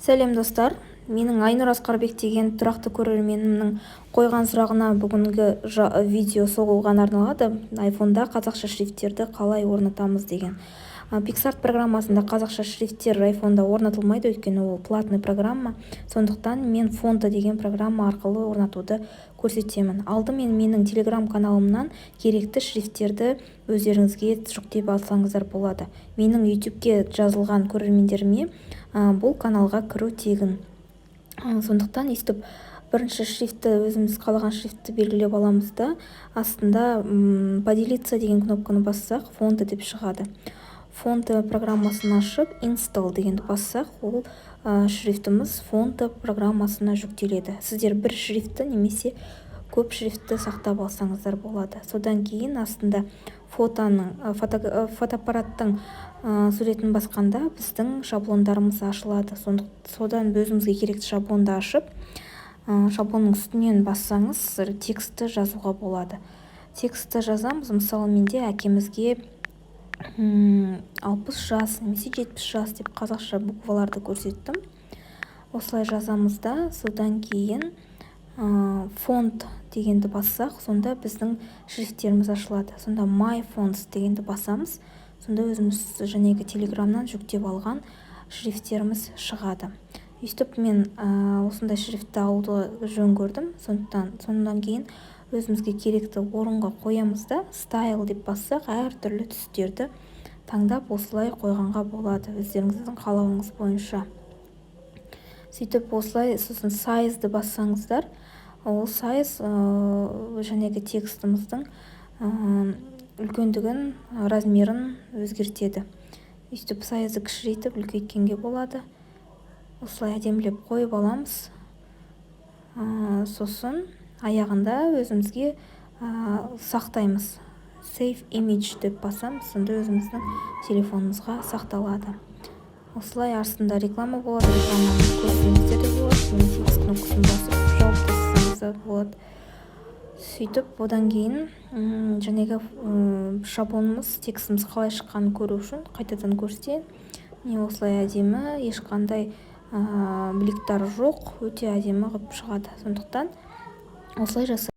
Сәлем достар, менің Айнұр Асқарбек деген тұрақты көрерменімнің қойған сұрағына бүгінгі видео соғылған арналады. Айфонда қазақша шрифттерді қалай орнатамыз деген. PicsArt программасында қазақша шрифттер айфонда орнатылмайды, өйткені ол платный программа. Сондықтан мен фонты деген программа арқылы орнатуды көрсетемін. Алдымен менің телеграм каналымнан керекті шрифттерді өздеріңізге жүктеп алсаңыздар болады. Менің YouTube'ге жазылған көрермендеріме бұл каналға кіру тегін. Сондықтан өйстіп бірінші шрифтті, өзіміз қалаған шрифтті белгілеп аламыз да, астында поделиться деген кнопканы бассақ, фонты деп шығады. Фонты программасын ашып, install дегенді бассақ, ол шрифтіміз фонты программасына жүктеледі. Сіздер бір шрифтті немесе көп шрифтті сақтап алсаңыздар болады. Содан кейін астында фотоаппараттың суретін басқанда біздің шаблондарымыз ашылады. Содан өзімізге керекті шаблонды ашып, шаблонның үстінен бассаңыз, текстті жазуға болады. Текстті жазамыз, мысалы менде әкемізге 60 жас, немесе 70 жас деп қазақша букваларды көрсеттім. Осылай жазамыз да, содан кейін фонт дегенді бассақ, сонда біздің шрифттеріміз ашылады. Сонда My Fonts дегенді басамыз, сонда өзіміз жәнегі телеграмнан жүктеп алған шрифттеріміз шығады. Өйстіп мен осындай шрифтті алуды жөн көрдім. Сондан кейін өзімізге керекті орынға қоямыз да, Style деп бассақ, әртүрлі түстерді таңдап осылай қойғанға болады, өздеріңіздің қалауыңыз бойынша. Сөйтіп осылай, сосын Size'ді бассаңыздар, ол size жәнегі текстіміздің үлкендігін, размерін өзгертеді. Өйстіп size'ді кішірейтіп, үлкейткенге болады. Осылай әдемілеп қойып аламыз. Сосын аяғында өзімізге сақтаймыз. Save image деп басамыз, сонда өзіміздің телефонымызға сақталады. Осылай астында реклама болады, рекламаны көрсеңіздер де болады, немесе X кнопкасын басып жауып тастасаңыз да болады. Сөйтіп, одан кейін жәнегі шаблонымыз, текстіміз қалай шыққанын көру үшін қайтадан көрсетейін. Осылай әдемі, ешқандай бликтар жоқ, өте әдемі ғып шығады. Сондықтан осылай жасайық.